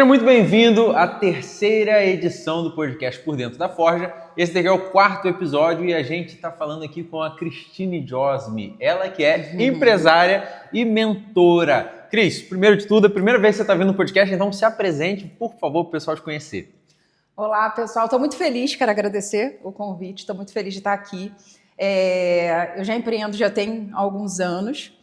Seja muito bem-vindo à terceira edição do podcast Por Dentro da Forja. Esse daqui é o quarto episódio e a gente está falando aqui com a Cristine Josme, ela que é empresária e mentora. Cris, primeiro de tudo, é a primeira vez que você está vendo o podcast, então se apresente, por favor, para o pessoal te conhecer. Olá, pessoal. Estou muito feliz, quero agradecer o convite, estou muito feliz de estar aqui. Eu já empreendo, já tem alguns anos,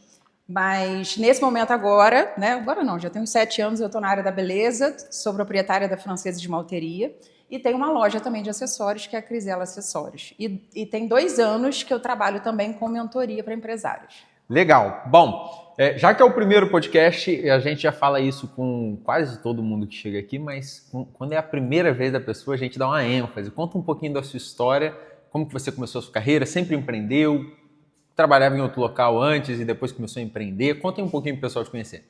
mas nesse momento agora, agora não, já tenho uns 7 anos, eu estou na área da beleza, sou proprietária da Francesa de Malteria e tenho uma loja também de acessórios, que é a Crisela Acessórios. E tem 2 anos que eu trabalho também com mentoria para empresários. Legal. Bom, já que é o primeiro podcast, a gente já fala isso com quase todo mundo que chega aqui, mas quando é a primeira vez da pessoa, a gente dá uma ênfase. Conta um pouquinho da sua história, como que você começou a sua carreira, sempre empreendeu, trabalhava em outro local antes e depois começou a empreender. Conta um pouquinho para o pessoal te conhecer.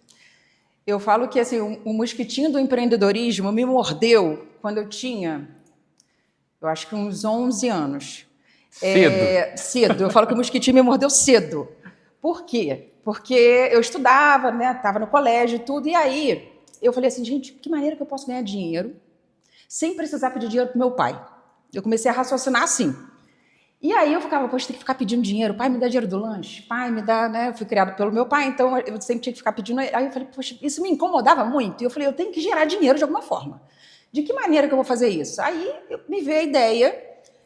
Eu falo que assim, o mosquitinho do empreendedorismo me mordeu quando eu tinha, eu acho que uns 11 anos. Cedo? Cedo. Eu falo que o mosquitinho me mordeu cedo. Por quê? Porque eu estudava, estava no colégio e tudo, e aí eu falei assim, gente, que maneira que eu posso ganhar dinheiro sem precisar pedir dinheiro pro meu pai? Eu comecei a raciocinar assim. E aí eu ficava, poxa, tem que ficar pedindo dinheiro, pai, me dá dinheiro do lanche, pai, me dá, Eu fui criado pelo meu pai, então eu sempre tinha que ficar pedindo. Aí eu falei, poxa, isso me incomodava muito. E eu falei, eu tenho que gerar dinheiro de alguma forma. De que maneira que eu vou fazer isso? Aí me veio a ideia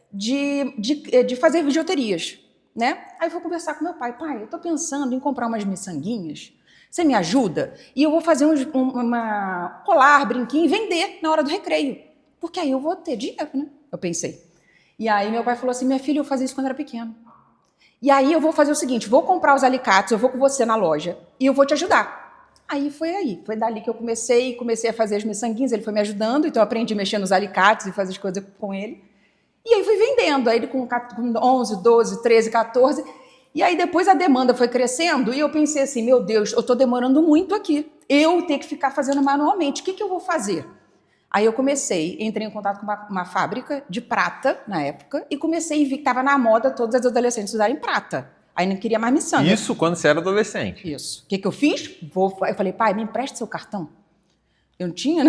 de fazer bijuterias, Aí eu vou conversar com meu pai, eu tô pensando em comprar umas miçanguinhas, você me ajuda? E eu vou fazer uma colar, brinquinho e vender na hora do recreio, porque aí eu vou ter dinheiro, Eu pensei. E aí meu pai falou assim, minha filha, eu fazia isso quando era pequeno. E aí eu vou fazer o seguinte, vou comprar os alicates, eu vou com você na loja e eu vou te ajudar. Foi dali que eu comecei a fazer as miçanguinhas, ele foi me ajudando, então eu aprendi a mexer nos alicates e fazer as coisas com ele. E aí fui vendendo, aí ele com 11, 12, 13, 14, e aí depois a demanda foi crescendo e eu pensei assim, meu Deus, eu estou demorando muito aqui, eu tenho que ficar fazendo manualmente, o que eu vou fazer? Aí eu entrei em contato com uma fábrica de prata na época e comecei a ver que estava na moda todas as adolescentes usarem prata. Aí não queria mais miçanga. Isso quando você era adolescente? Isso. O que eu fiz? Eu falei, pai, me empresta seu cartão. Eu não tinha,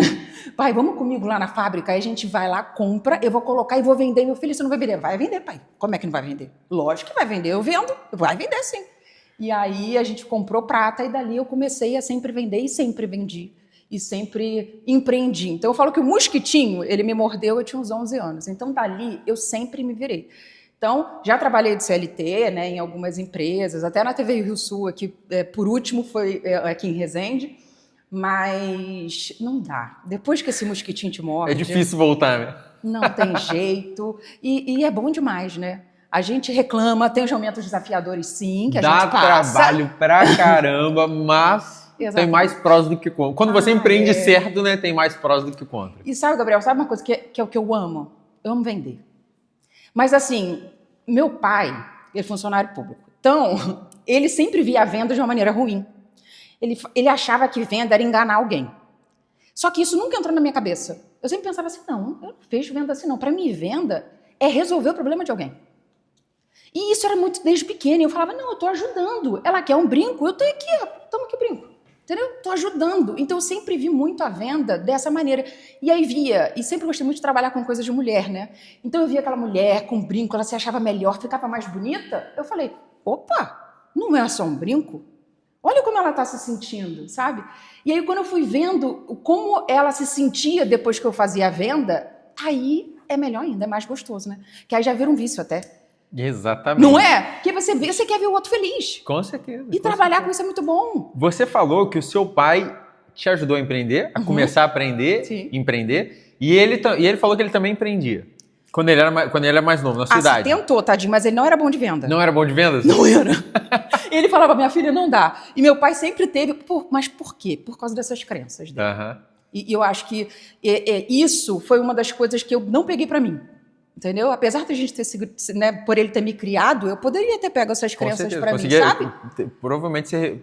Pai, vamos comigo lá na fábrica, aí a gente vai lá, compra, eu vou colocar e vou vender. Meu filho, você não vai vender? Vai vender, pai. Como é que não vai vender? Lógico que vai vender, eu vendo. Vai vender sim. E aí a gente comprou prata e dali eu comecei a sempre vender e sempre vendi. E sempre empreendi. Então eu falo que o mosquitinho, ele me mordeu, eu tinha uns 11 anos. Então dali eu sempre me virei. Então já trabalhei de CLT, em algumas empresas, até na TV Rio Sul, aqui, por último foi aqui em Resende, mas não dá. Depois que esse mosquitinho te morde... É difícil voltar, né? Não tem jeito. E é bom demais, A gente reclama, tem os momentos desafiadores sim, que a gente passa. Dá trabalho pra caramba, mas... Exatamente. Tem mais prós do que contra. Quando você empreende certo, tem mais prós do que contra. E sabe, Gabriel, sabe uma coisa que é o que eu amo? Eu amo vender. Mas assim, meu pai, ele é funcionário público. Então, ele sempre via a venda de uma maneira ruim. Ele achava que venda era enganar alguém. Só que isso nunca entrou na minha cabeça. Eu sempre pensava assim, não, eu não vejo venda assim não. Para mim, venda é resolver o problema de alguém. E isso era muito desde pequena. E eu falava, não, eu tô ajudando. Ela quer um brinco, eu tô aqui, ó, toma aqui o brinco. Entendeu? Tô ajudando. Então eu sempre vi muito a venda dessa maneira. E aí e sempre gostei muito de trabalhar com coisas de mulher, Então eu via aquela mulher com brinco, ela se achava melhor, ficava mais bonita. Eu falei, opa, não é só um brinco? Olha como ela está se sentindo, sabe? E aí quando eu fui vendo como ela se sentia depois que eu fazia a venda, aí é melhor ainda, é mais gostoso, Que aí já vira um vício até. Exatamente. Não é? Porque você quer ver o outro feliz. Com certeza. E trabalhar com isso é muito bom. Você falou que o seu pai te ajudou a empreender, a começar a aprender, empreender, e ele falou que ele também empreendia. Quando ele era mais novo, na sua idade. Tentou, tadinho, mas ele não era bom de venda. Não era bom de vendas? Não era. Ele falava, minha filha, não dá. E meu pai sempre teve... Mas por quê? Por causa dessas crenças dele. Uhum. E eu acho que isso foi uma das coisas que eu não peguei pra mim. Entendeu? Apesar de a gente ter sido, por ele ter me criado, eu poderia ter pego essas crenças pra mim, sabe? Provavelmente você...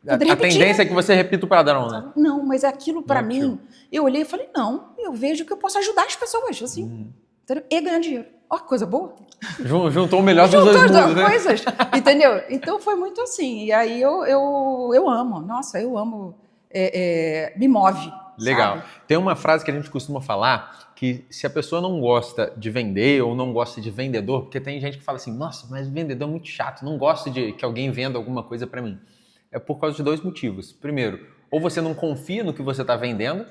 A tendência é que você repita o padrão, Não, mas aquilo pra mim, eu olhei e falei, não, eu vejo que eu posso ajudar as pessoas, assim. Entendeu? E ganhar dinheiro. Ó, que coisa boa. Juntou o melhor dos dois mundos, Juntou as duas coisas, entendeu? Então foi muito assim. E aí eu amo. Nossa, eu amo. Me move. Legal. sabe? Tem uma frase que a gente costuma falar que se a pessoa não gosta de vender ou não gosta de vendedor, porque tem gente que fala assim, nossa, mas vendedor é muito chato, não gosto de que alguém venda alguma coisa para mim. É por causa de 2 motivos. Primeiro, ou você não confia no que você está vendendo,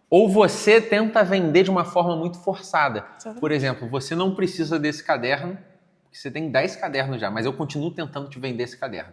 ou você tenta vender de uma forma muito forçada. Por exemplo, você não precisa desse caderno, porque você tem 10 cadernos já, mas eu continuo tentando te vender esse caderno.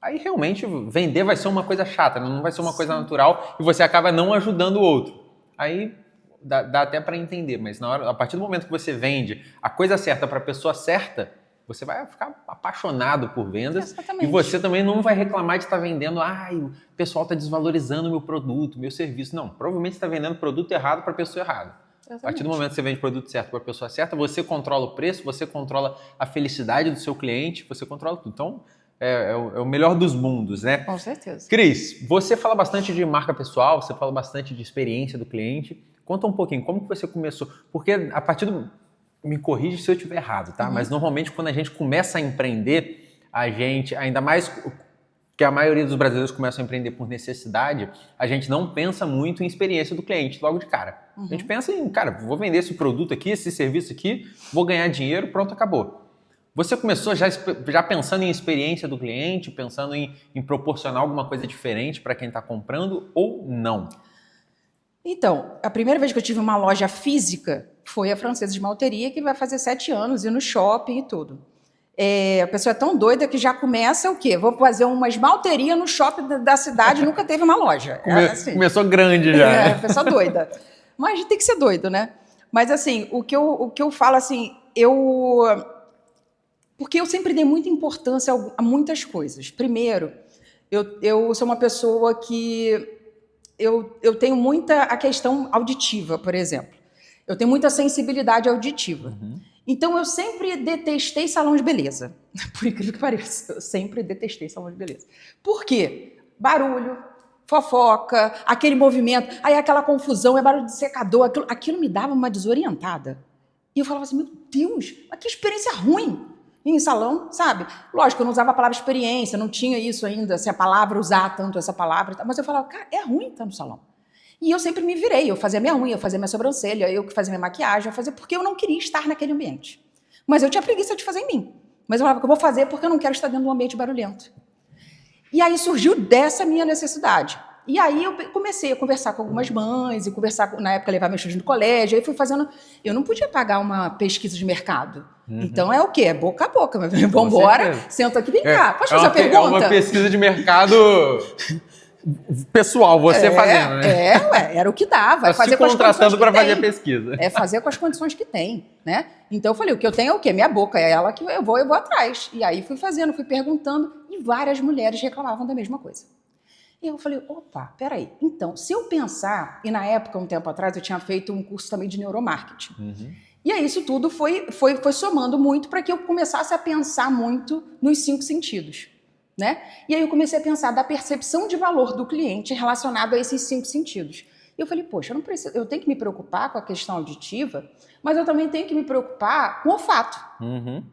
Aí realmente vender vai ser uma coisa chata, não vai ser uma coisa natural e você acaba não ajudando o outro. Aí dá até para entender, mas a partir do momento que você vende a coisa certa para a pessoa certa, você vai ficar apaixonado por vendas. Exatamente. E você também não vai reclamar de estar vendendo, o pessoal está desvalorizando o meu produto, meu serviço. Não, provavelmente você está vendendo produto errado para a pessoa errada. Exatamente. A partir do momento que você vende produto certo para a pessoa certa, você controla o preço, você controla a felicidade do seu cliente, você controla tudo. Então, é o melhor dos mundos, né? Com certeza. Cris, você fala bastante de marca pessoal, você fala bastante de experiência do cliente. Conta um pouquinho, como que você começou? Porque a partir do... Me corrige se eu estiver errado, tá? Mas normalmente quando a gente começa a empreender, a gente, ainda mais que a maioria dos brasileiros começam a empreender por necessidade, a gente não pensa muito em experiência do cliente logo de cara. A gente pensa em, cara, vou vender esse produto aqui, esse serviço aqui, vou ganhar dinheiro, pronto, acabou. Você começou já pensando em experiência do cliente, pensando em proporcionar alguma coisa diferente para quem está comprando ou não? Então, a primeira vez que eu tive uma loja física foi a Francesa de Malteria, que vai fazer 7 anos, e no shopping e tudo. A pessoa é tão doida que já começa o quê? Vou fazer uma esmalteria no shopping da cidade, nunca teve uma loja. Assim, Começou grande já. a pessoa doida. Mas tem que ser doido, né? Mas assim, o que eu falo assim, porque eu sempre dei muita importância a muitas coisas. Primeiro, eu sou uma pessoa que eu tenho muita a questão auditiva, por exemplo. Eu tenho muita sensibilidade auditiva. Então, eu sempre detestei salão de beleza. Por incrível que pareça, eu sempre detestei salão de beleza. Por quê? Barulho, fofoca, aquele movimento, aí aquela confusão, é barulho de secador, aquilo me dava uma desorientada. E eu falava assim, meu Deus, mas que experiência ruim em salão, sabe? Lógico, eu não usava a palavra experiência, não tinha isso ainda, se a palavra, usar tanto essa palavra, mas eu falava, cara, é ruim estar no salão. E eu sempre me virei, eu fazia minha unha, eu fazia minha sobrancelha, eu que fazia minha maquiagem, eu fazia porque eu não queria estar naquele ambiente. Mas eu tinha preguiça de fazer em mim. Mas eu falava que eu vou fazer porque eu não quero estar dentro de um ambiente barulhento. E aí surgiu dessa minha necessidade. E aí eu comecei a conversar com algumas mães, e na época levar meus filhos no colégio, aí fui fazendo... Eu não podia pagar uma pesquisa de mercado. Então é o quê? É boca a boca. Vamos embora, senta aqui, vem cá. Pode fazer uma pergunta? É uma pesquisa de mercado... pessoal, você fazendo, né? Era o que dava. É fazer contratando para fazer a pesquisa. É fazer com as condições que tem, né? Então eu falei, o que eu tenho é o quê? Minha boca, é ela que eu vou atrás. E aí fui fazendo, fui perguntando, e várias mulheres reclamavam da mesma coisa. E eu falei, opa, peraí. Então, se eu pensar, e na época, um tempo atrás, eu tinha feito um curso também de neuromarketing. E aí isso tudo foi somando muito para que eu começasse a pensar muito nos 5 sentidos. Né? E aí eu comecei a pensar da percepção de valor do cliente relacionado a esses 5 sentidos. E eu falei, poxa, eu tenho que me preocupar com a questão auditiva, mas eu também tenho que me preocupar com o olfato.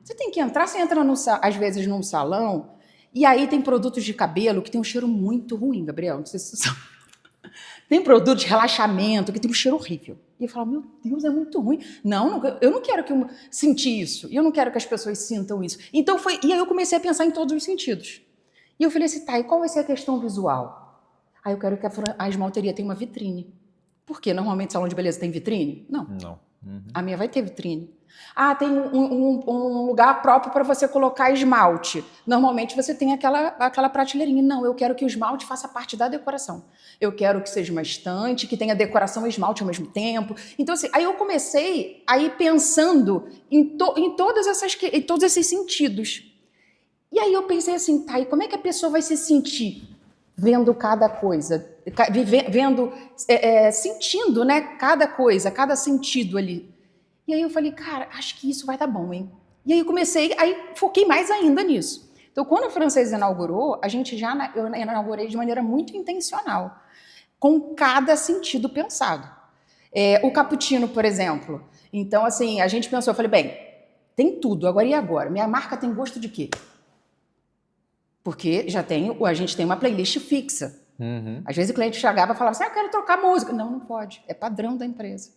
Você tem que entrar, você entra às vezes num salão, e aí tem produtos de cabelo que tem um cheiro muito ruim, Gabriel, não sei se você sabe. Tem produto de relaxamento que tem um cheiro horrível. E eu falo, meu Deus, é muito ruim. Não, eu não quero sentir isso, e eu não quero que as pessoas sintam isso. Então e aí eu comecei a pensar em todos os sentidos. E eu falei assim, tá, e qual vai ser a questão visual? Aí eu quero que a esmalteria tenha uma vitrine. Por quê? Normalmente salão de beleza tem vitrine? Não. A minha vai ter vitrine. Ah, tem um lugar próprio para você colocar esmalte. Normalmente você tem aquela prateleirinha. Não, eu quero que o esmalte faça parte da decoração. Eu quero que seja uma estante, que tenha decoração e esmalte ao mesmo tempo. Então, assim, aí eu comecei a ir pensando em todos esses sentidos. E aí eu pensei assim, tá, e como é que a pessoa vai se sentir vendo cada coisa, sentindo, né, cada coisa, cada sentido ali. E aí eu falei, cara, acho que isso vai dar bom, hein? E aí foquei mais ainda nisso. Então, quando a Francesa inaugurou, eu inaugurei de maneira muito intencional, com cada sentido pensado. O cappuccino, por exemplo. Então, assim, a gente pensou, eu falei, bem, tem tudo, agora e agora? Minha marca tem gosto de quê? Porque a gente tem uma playlist fixa. Às vezes o cliente chegava e falava assim, eu quero trocar música. Não, não pode. É padrão da empresa.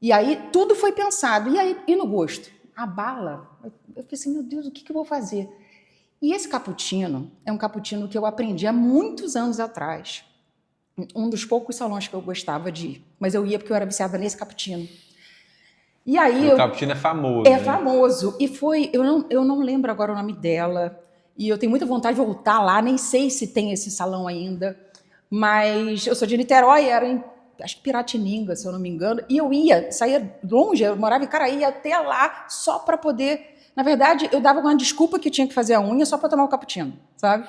E aí tudo foi pensado. E aí, e no gosto? A bala. Eu falei assim, meu Deus, o que eu vou fazer? E esse cappuccino é um cappuccino que eu aprendi há muitos anos atrás. Um dos poucos salões que eu gostava de ir. Mas eu ia porque eu era viciada nesse cappuccino. E aí o cappuccino é famoso. É, né? famoso. E foi, eu não lembro agora o nome dela. E eu tenho muita vontade de voltar lá, nem sei se tem esse salão ainda. Mas eu sou de Niterói, era em, acho que Piratininga, se eu não me engano. E eu saía longe, eu morava em Caraí, ia até lá só para poder... Na verdade, eu dava uma desculpa que tinha que fazer a unha só para tomar o cappuccino, sabe?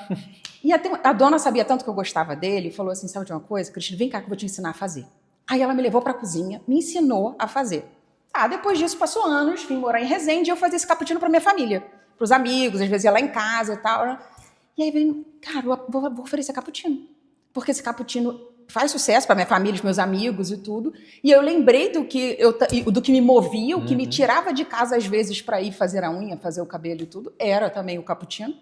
E a dona sabia tanto que eu gostava dele e falou assim, sabe de uma coisa? Cristina, vem cá que eu vou te ensinar a fazer. Aí ela me levou para a cozinha, me ensinou a fazer. Depois disso passou anos, vim morar em Resende e eu fazia esse cappuccino para minha família, para os amigos, às vezes ia lá em casa e tal. Né? E aí vem, cara, eu vou oferecer cappuccino, porque esse cappuccino faz sucesso para minha família, os meus amigos e tudo. E eu lembrei do que me movia, o que me tirava de casa às vezes para ir fazer a unha, fazer o cabelo e tudo, era também o cappuccino.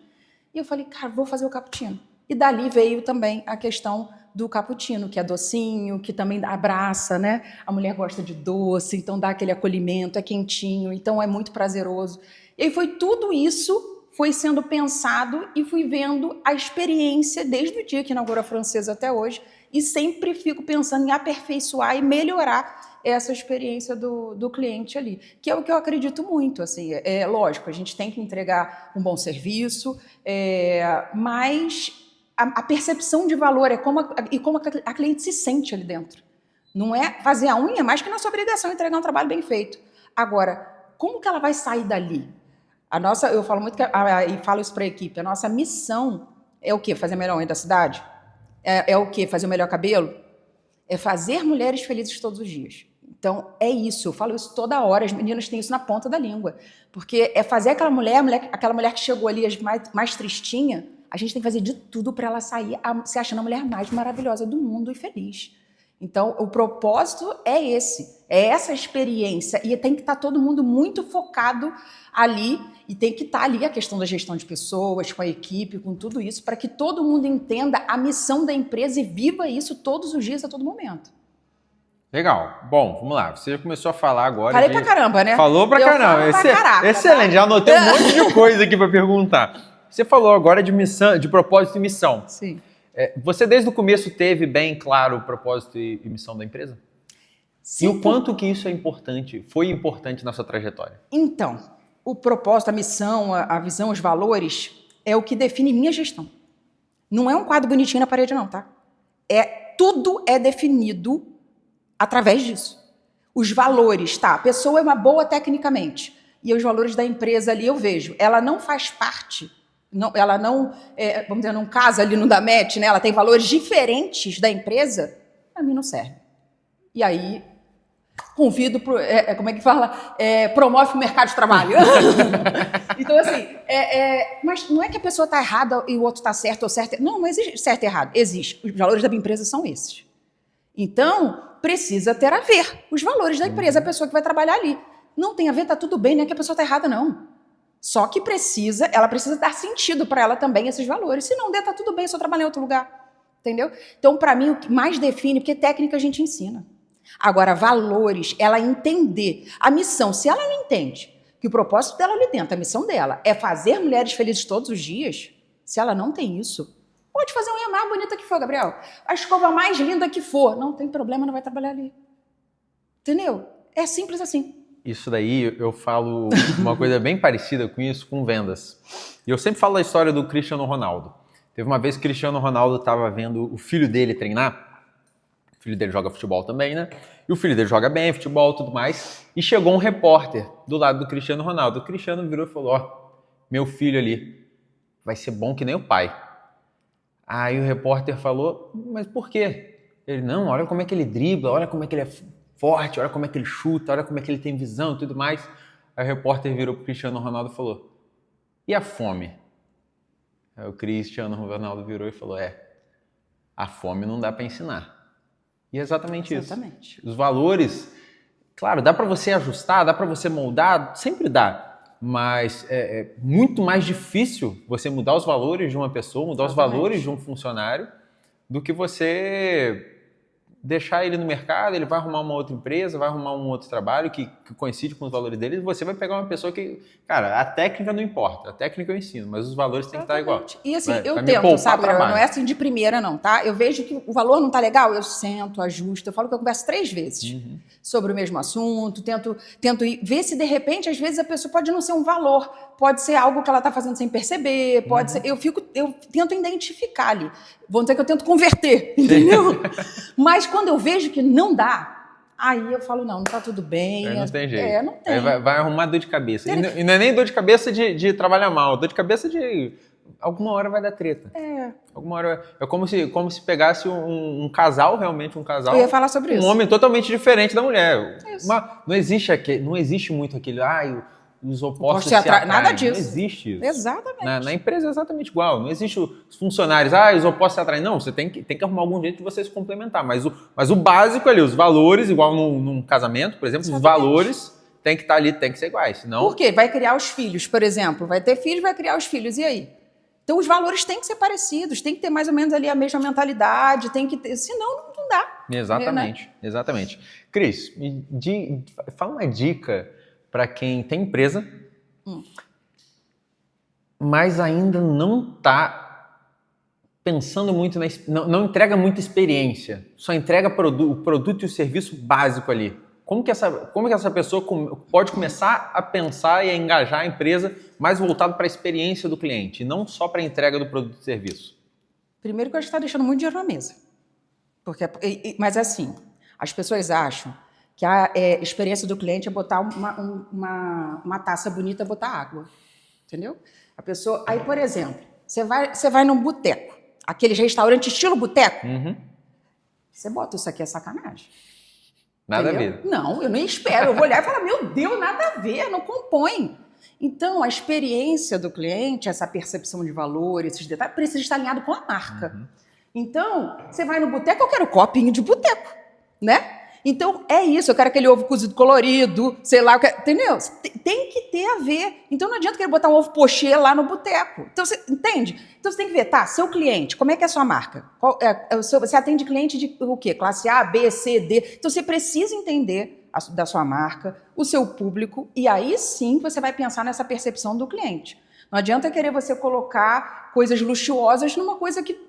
E eu falei, cara, vou fazer o cappuccino. E dali veio também a questão do cappuccino, que é docinho, que também abraça, né? A mulher gosta de doce, então dá aquele acolhimento, é quentinho, então é muito prazeroso. E aí foi tudo isso, foi sendo pensado e fui vendo a experiência desde o dia que inaugurou a Francesa até hoje e sempre fico pensando em aperfeiçoar e melhorar essa experiência do cliente ali, que é o que eu acredito muito, assim, lógico, a gente tem que entregar um bom serviço, mas a percepção de valor é como a cliente se sente ali dentro. Não é fazer a unha, mais que nossa obrigação entregar um trabalho bem feito. Agora, como que ela vai sair dali? Eu falo muito e falo isso para a equipe, a nossa missão é o quê? Fazer a melhor unha da cidade? É o quê? Fazer o melhor cabelo? É fazer mulheres felizes todos os dias. Então, é isso. Eu falo isso toda hora. As meninas têm isso na ponta da língua. Porque é fazer aquela mulher que chegou ali mais tristinha, a gente tem que fazer de tudo para ela sair se achando a mulher mais maravilhosa do mundo e feliz. Então, o propósito é esse. É essa experiência. E tem que estar todo mundo muito focado ali. E tem que estar ali a questão da gestão de pessoas, com a equipe, com tudo isso, para que todo mundo entenda a missão da empresa e viva isso todos os dias, a todo momento. Legal. Bom, vamos lá. Você já começou a falar agora. Falei pra caramba, né? Falou pra caramba. Excelente. Tá? Já anotei um monte de coisa aqui para perguntar. Você falou agora de missão, de propósito e missão. Sim. Você desde o começo teve bem claro o propósito e missão da empresa? Sim. E o quanto que isso é importante, foi importante na sua trajetória? Então, o propósito, a missão, a visão, os valores é o que define minha gestão. Não é um quadro bonitinho na parede, não, tá? Tudo é definido através disso. Os valores, tá? A pessoa é uma boa tecnicamente. E os valores da empresa ali eu vejo. Ela não faz parte, ela não, vamos dizer, não casa ali, não dá match, né? Ela tem valores diferentes da empresa, para mim não serve. E aí, convido, como é que fala? Promove o mercado de trabalho. Então, assim, mas não é que a pessoa está errada e o outro está certo ou certo. Não existe certo e errado. Existe. Os valores da minha empresa são esses. Então, precisa ter a ver os valores da empresa, a pessoa que vai trabalhar ali. Não tem a ver, tá tudo bem, não é que a pessoa está errada, não. Só que ela precisa dar sentido para ela também, esses valores. Se não der, tá tudo bem, eu só trabalhar em outro lugar. Entendeu? Então, para mim, o que mais define, porque técnica a gente ensina. Agora, valores, ela entender a missão. Se ela não entende que o propósito dela ali dentro, a missão dela, é fazer mulheres felizes todos os dias, se ela não tem isso, pode fazer a unha mais bonita que for, Gabriel. A escova mais linda que for. Não tem problema, não vai trabalhar ali. Entendeu? É simples assim. Isso daí, eu falo uma coisa bem parecida com isso, com vendas. E eu sempre falo a história do Cristiano Ronaldo. Teve uma vez que o Cristiano Ronaldo estava vendo o filho dele treinar. O filho dele joga futebol também, né? E o filho dele joga bem, futebol e tudo mais. E chegou um repórter do lado do Cristiano Ronaldo. O Cristiano virou e falou, meu filho ali vai ser bom que nem o pai. Aí o repórter falou, mas por quê? Ele, não, olha como é que ele dribla, olha como é que ele é forte, olha como é que ele chuta, olha como é que ele tem visão e tudo mais. Aí o repórter virou pro Cristiano Ronaldo e falou, e a fome? Aí o Cristiano Ronaldo virou e falou, a fome não dá para ensinar. E é exatamente isso. Os valores, claro, dá para você ajustar, dá para você moldar, sempre dá. Mas é muito mais difícil você mudar os valores de uma pessoa, mudar os valores de um funcionário, do que você deixar ele no mercado, ele vai arrumar uma outra empresa, vai arrumar um outro trabalho que coincide com os valores dele, e você vai pegar uma pessoa que, cara, a técnica não importa, a técnica eu ensino, mas os valores têm que estar igual. E assim, vai eu me tento, poupar sabe, trabalho. não é assim de primeira não, tá? Eu vejo que o valor não tá legal, eu sento, ajusto, eu falo que eu converso 3 vezes sobre o mesmo assunto, tento ver se de repente, às vezes a pessoa pode não ser um valor, pode ser algo que ela tá fazendo sem perceber, pode ser, eu tento identificar ali. Vamos dizer que eu tento converter, entendeu? Mas quando eu vejo que não dá, aí eu falo, não tá tudo bem. Aí não tem jeito. Não tem. Aí vai arrumar dor de cabeça. E não é nem dor de cabeça de trabalhar mal, dor de cabeça de... Alguma hora vai dar treta. Alguma hora... É como se pegasse um casal, realmente um casal... Eu ia falar sobre isso. Um homem totalmente diferente da mulher. Isso. Não existe muito aquele... Os opostos se atraem. Nada Não disso. existe isso. Exatamente. Na empresa é exatamente igual. Não existe os funcionários, os opostos se atraem. Não, você tem que arrumar algum jeito de você se complementar. Mas o básico ali, os valores, igual num casamento, por exemplo, Exatamente. os valores tem que estar ali, tem que ser iguais. Senão... Por quê? Vai criar os filhos, por exemplo. Vai ter filhos, vai criar os filhos. E aí? Então, os valores têm que ser parecidos, tem que ter mais ou menos ali a mesma mentalidade, tem que ter... Senão, não dá. Exatamente, exatamente. Cris, fala uma dica para quem tem empresa, mas ainda não está pensando muito, não entrega muita experiência, só entrega o produto e o serviço básico ali. Como que essa pessoa pode começar a pensar e a engajar a empresa mais voltado para a experiência do cliente, e não só para a entrega do produto e serviço? Primeiro que eu acho que está deixando muito dinheiro na mesa. Mas assim, as pessoas acham que a experiência do cliente é botar uma taça bonita, botar água. Entendeu? A pessoa... Aí, por exemplo, você vai num boteco, aqueles restaurantes estilo boteco, você bota isso aqui, é sacanagem. Nada Entendeu? a ver. Não, eu nem espero. Eu vou olhar e falar, meu Deus, nada a ver, não compõe. Então, a experiência do cliente, essa percepção de valor, esses detalhes, precisa estar alinhado com a marca. Então, você vai no boteco, eu quero copinho de boteco, né? Então, é isso, eu quero aquele ovo cozido colorido, sei lá, entendeu? Tem que ter a ver. Então, não adianta querer botar um ovo pochê lá no boteco. Então, você entende? Então, você tem que ver, tá, seu cliente, como é que é a sua marca? Você atende cliente de o quê? Classe A, B, C, D. Então, você precisa entender da sua marca, o seu público, e aí sim você vai pensar nessa percepção do cliente. Não adianta querer você colocar coisas luxuosas numa coisa que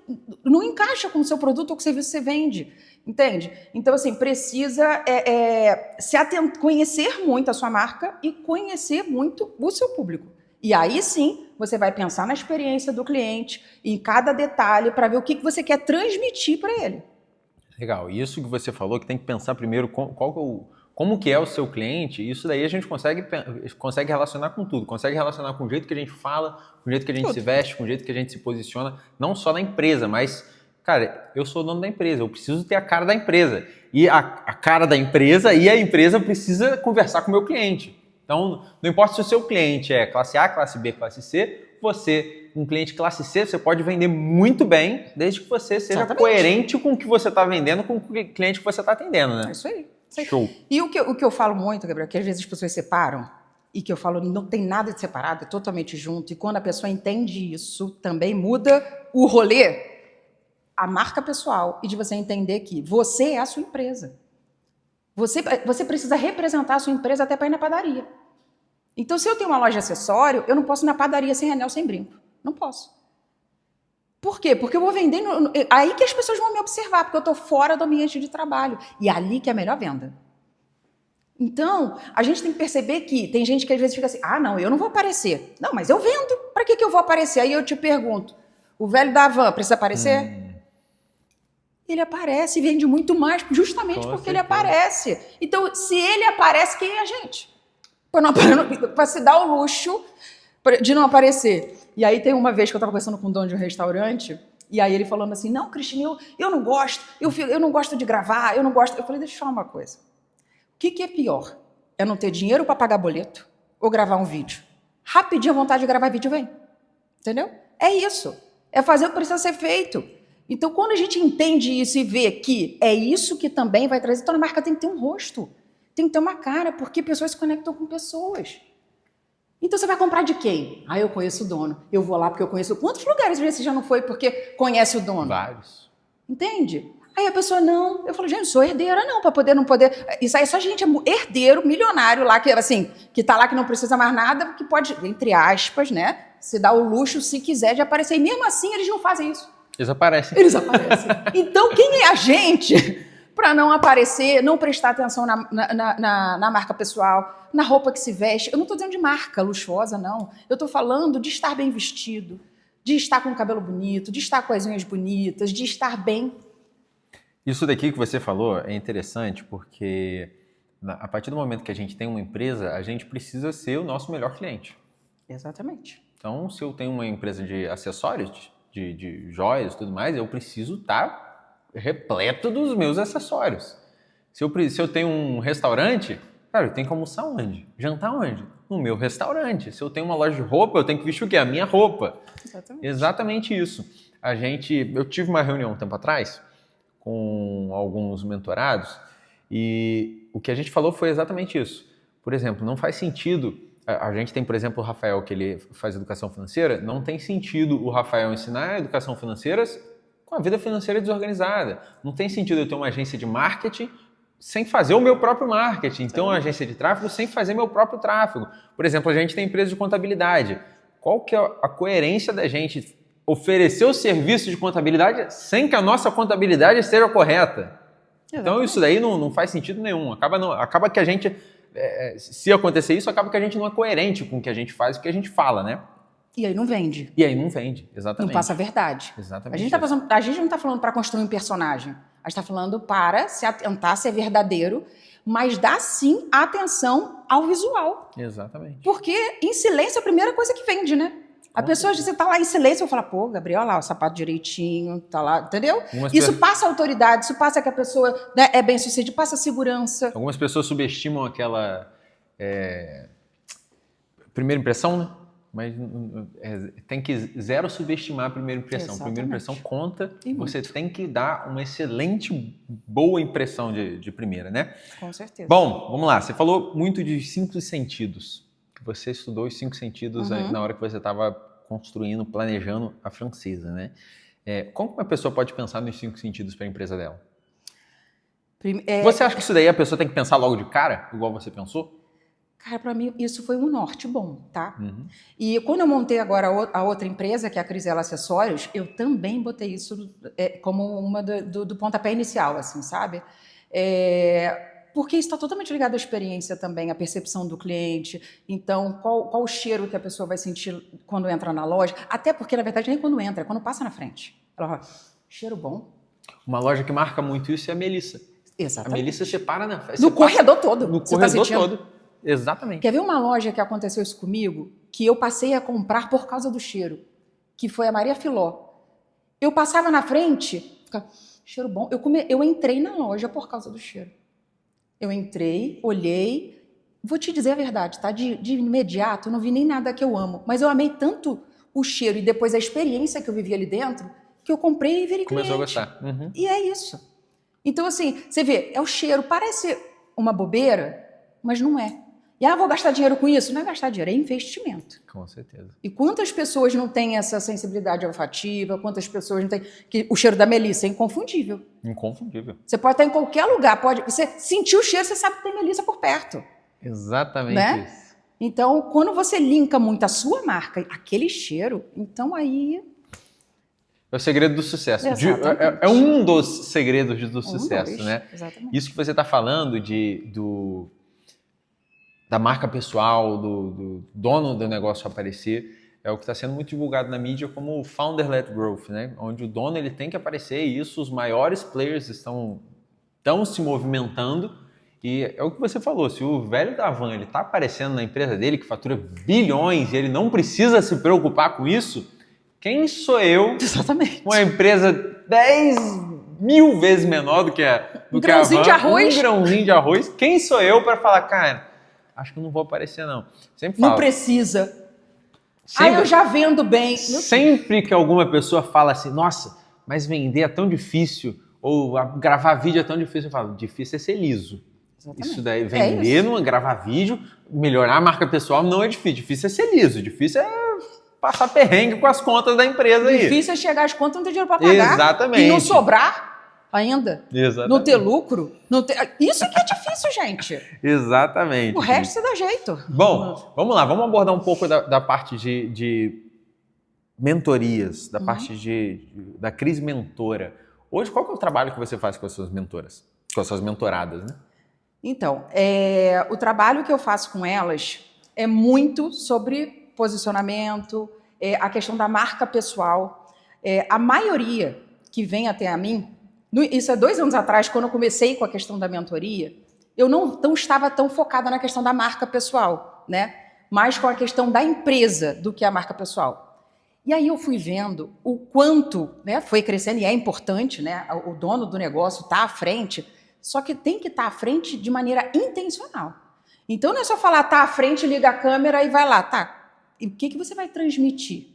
não encaixa com o seu produto ou com o serviço que você vende. Entende? Então, assim, precisa conhecer muito a sua marca e conhecer muito o seu público. E aí sim, você vai pensar na experiência do cliente, em cada detalhe, para ver o que você quer transmitir para ele. Legal. Isso que você falou, que tem que pensar primeiro como que é o seu cliente, isso daí a gente consegue relacionar com tudo. Consegue relacionar com o jeito que a gente fala, com o jeito que a gente se veste, com o jeito que a gente se posiciona, não só na empresa, mas... Cara, eu sou o dono da empresa, eu preciso ter a cara da empresa. E a cara da empresa e a empresa precisa conversar com o meu cliente. Então, não importa se o seu cliente é classe A, classe B, classe C, você, um cliente classe C, você pode vender muito bem, desde que você seja coerente com o que você está vendendo, com o cliente que você está atendendo, né? É isso aí. Show. E o que eu falo muito, Gabriel, que às vezes as pessoas separam, e que eu falo, não tem nada de separado, é totalmente junto, e quando a pessoa entende isso, também muda o rolê, a marca pessoal, e de você entender que você é a sua empresa. Você precisa representar a sua empresa até para ir na padaria. Então, se eu tenho uma loja de acessório, eu não posso ir na padaria sem anel, sem brinco. Não posso. Por quê? Porque eu vou vender... Aí que as pessoas vão me observar, porque eu estou fora do ambiente de trabalho. E é ali que é a melhor venda. Então, a gente tem que perceber que tem gente que às vezes fica assim, não, eu não vou aparecer. Não, mas eu vendo. Para que eu vou aparecer? Aí eu te pergunto, o velho da van precisa aparecer? Ele aparece e vende muito mais, justamente porque ele aparece. Então, se ele aparece, quem é a gente? Para se dar o luxo de não aparecer. E aí tem uma vez que eu estava conversando com o dono de um restaurante, e aí ele falando assim, não, Cristina, eu não gosto, eu não gosto de gravar, eu não gosto. Eu falei, deixa eu falar uma coisa. O que é pior? É não ter dinheiro para pagar boleto ou gravar um vídeo? Rapidinho a vontade de gravar vídeo vem. Entendeu? É isso. É fazer o que precisa ser feito. Então, quando a gente entende isso e vê que é isso que também vai trazer, então a marca tem que ter um rosto, tem que ter uma cara, porque pessoas se conectam com pessoas. Então, você vai comprar de quem? Eu conheço o dono. Eu vou lá porque eu conheço. Quantos lugares você já não foi porque conhece o dono? Vários. Entende? Aí a pessoa, não. Eu falo, gente, sou herdeira, não, para poder não poder. Isso aí só gente herdeiro, milionário lá, que assim, que tá lá que não precisa mais nada, que pode, entre aspas, né, se dá o luxo, se quiser, de aparecer. E mesmo assim, eles não fazem isso. Eles aparecem. Eles aparecem. Então, quem é a gente para não aparecer, não prestar atenção na marca pessoal, na roupa que se veste? Eu não estou dizendo de marca luxuosa, não. Eu estou falando de estar bem vestido, de estar com o cabelo bonito, de estar com as unhas bonitas, de estar bem. Isso daqui que você falou é interessante porque a partir do momento que a gente tem uma empresa, a gente precisa ser o nosso melhor cliente. Exatamente. Então, se eu tenho uma empresa de acessórios, de joias e tudo mais, eu preciso estar repleto dos meus acessórios. Se eu tenho um restaurante, cara, eu tenho que almoçar onde? Jantar onde? No meu restaurante. Se eu tenho uma loja de roupa, eu tenho que vestir o quê? A minha roupa. Exatamente isso. Eu tive uma reunião um tempo atrás com alguns mentorados e o que a gente falou foi exatamente isso. Por exemplo, não faz sentido, a gente tem, por exemplo, o Rafael, que ele faz educação financeira, não tem sentido o Rafael ensinar educação financeira com a vida financeira desorganizada. Não tem sentido eu ter uma agência de marketing sem fazer o meu próprio marketing. Então, uma agência de tráfego sem fazer meu próprio tráfego. Por exemplo, a gente tem empresa de contabilidade. Qual que é a coerência da gente oferecer o serviço de contabilidade sem que a nossa contabilidade esteja correta? Então, isso daí não faz sentido nenhum. Acaba que a gente, se acontecer isso, acaba que a gente não é coerente com o que a gente faz e o que a gente fala, né? E aí não vende. Exatamente. Não passa a verdade. Exatamente. A gente não está falando para construir um personagem. A gente está falando para se atentar, ser verdadeiro, mas dá sim atenção ao visual. Exatamente. Porque em silêncio é a primeira coisa que vende, né? A pessoa, você tá lá em silêncio, eu falo, pô, Gabriel, olha lá, o sapato direitinho, tá lá, entendeu? Isso passa autoridade, isso passa que a pessoa, né, é bem sucedida, passa segurança. Algumas pessoas subestimam aquela primeira impressão, né? Mas tem que zero subestimar a primeira impressão. Exatamente. A primeira impressão conta e você muito. tem que dar uma excelente, boa impressão de primeira, né? Com certeza. Bom, vamos lá. Você falou muito de 5 sentidos. Você estudou os 5 sentidos na hora que você estava construindo, planejando a francesa, né? Como uma pessoa pode pensar nos 5 sentidos para a empresa dela? Você acha que isso daí a pessoa tem que pensar logo de cara, igual você pensou? Cara, para mim isso foi um norte bom, tá? E quando eu montei agora a outra empresa, que é a Crisela Acessórios, eu também botei isso como uma do pontapé inicial, assim, sabe? Porque isso está totalmente ligado à experiência também, à percepção do cliente. Então, qual o cheiro que a pessoa vai sentir quando entra na loja? Até porque, na verdade, nem quando entra, é quando passa na frente. Ela fala, cheiro bom. Uma loja que marca muito isso é a Melissa. Exatamente. A Melissa separa, né? No corredor todo. No corredor todo. Exatamente. Quer ver uma loja que aconteceu isso comigo? Que eu passei a comprar por causa do cheiro. Que foi a Maria Filó. Eu passava na frente, ficava, cheiro bom. Eu entrei na loja por causa do cheiro. Eu entrei, olhei. Vou te dizer a verdade, tá? De imediato, eu não vi nem nada que eu amo. Mas eu amei tanto o cheiro e depois a experiência que eu vivi ali dentro, que eu comprei e virei cliente. Começou a gostar. E é isso. Então, assim, você vê, é o cheiro. Parece uma bobeira, mas não é. E vou gastar dinheiro com isso? Não é gastar dinheiro, é investimento. Com certeza. E quantas pessoas não têm essa sensibilidade olfativa? Quantas pessoas não têm... Que o cheiro da Melissa é inconfundível. Inconfundível. Você pode estar em qualquer lugar. Você sentiu o cheiro, você sabe que tem Melissa por perto. Exatamente, né? Isso. Então, quando você linka muito a sua marca, aquele cheiro, então aí... É o segredo do sucesso. É um dos segredos do sucesso, né? Exatamente. Isso que você está falando da marca pessoal, do dono do negócio aparecer, é o que está sendo muito divulgado na mídia como o Founder-led Growth, né? Onde o dono ele tem que aparecer e isso, os maiores players estão se movimentando e é o que você falou, se o velho da van ele está aparecendo na empresa dele que fatura bilhões e ele não precisa se preocupar com isso, quem sou eu, exatamente, uma empresa 10.000 vezes menor do que a van, um grãozinho de arroz, quem sou eu para falar, cara, acho que eu não vou aparecer, não. Sempre falo. Não precisa. Eu já vendo bem. Sempre que alguma pessoa fala assim, nossa, mas vender é tão difícil, ou gravar vídeo é tão difícil, eu falo, difícil é ser liso. Exatamente. Isso daí, vender, gravar vídeo, melhorar a marca pessoal não é difícil. Difícil é ser liso, difícil é passar perrengue com as contas da empresa aí. Difícil é chegar às contas, não ter dinheiro para pagar. Exatamente. E não sobrar ainda. Exatamente. Não ter lucro. Não ter... Isso que é difícil, gente. Exatamente. O resto você dá jeito. Bom, vamos lá. Vamos abordar um pouco da parte de mentorias, da parte da crise mentora. Hoje, qual que é o trabalho que você faz com as suas mentoras? Com as suas mentoradas, né? Então, o trabalho que eu faço com elas é muito sobre posicionamento, a questão da marca pessoal. A maioria que vem até a mim, isso há 2 anos atrás, quando eu comecei com a questão da mentoria, eu não estava tão focada na questão da marca pessoal, né? Mais com a questão da empresa do que a marca pessoal. E aí eu fui vendo o quanto, né, foi crescendo, e é importante, né? O dono do negócio está à frente, só que tem que estar à frente de maneira intencional. Então não é só falar, tá à frente, liga a câmera e vai lá, tá? E o que você vai transmitir?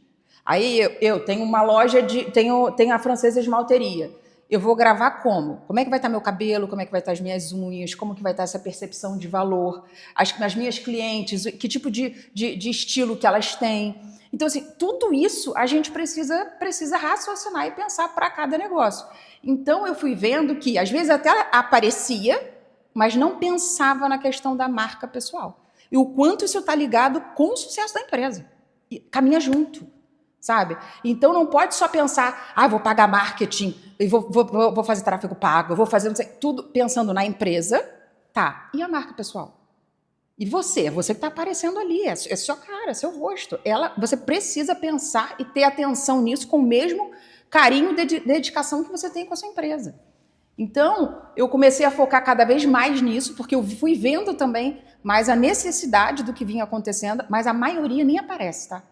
Aí eu tenho uma loja tenho a Francesa Esmalteria. Eu vou gravar como? Como é que vai estar meu cabelo? Como é que vai estar as minhas unhas? Como que vai estar essa percepção de valor? As minhas clientes, que tipo de estilo que elas têm? Então, assim, tudo isso a gente precisa raciocinar e pensar para cada negócio. Então, eu fui vendo que, às vezes, até aparecia, mas não pensava na questão da marca pessoal. E o quanto isso está ligado com o sucesso da empresa. E caminha junto, sabe? Então, não pode só pensar, vou pagar marketing, e vou fazer tráfego pago, vou fazer, não sei, tudo pensando na empresa, tá? E a marca pessoal? E você que está aparecendo ali, é sua cara, é seu rosto. Você precisa pensar e ter atenção nisso com o mesmo carinho e dedicação que você tem com a sua empresa. Então, eu comecei a focar cada vez mais nisso, porque eu fui vendo também mais a necessidade do que vinha acontecendo, mas a maioria nem aparece, tá?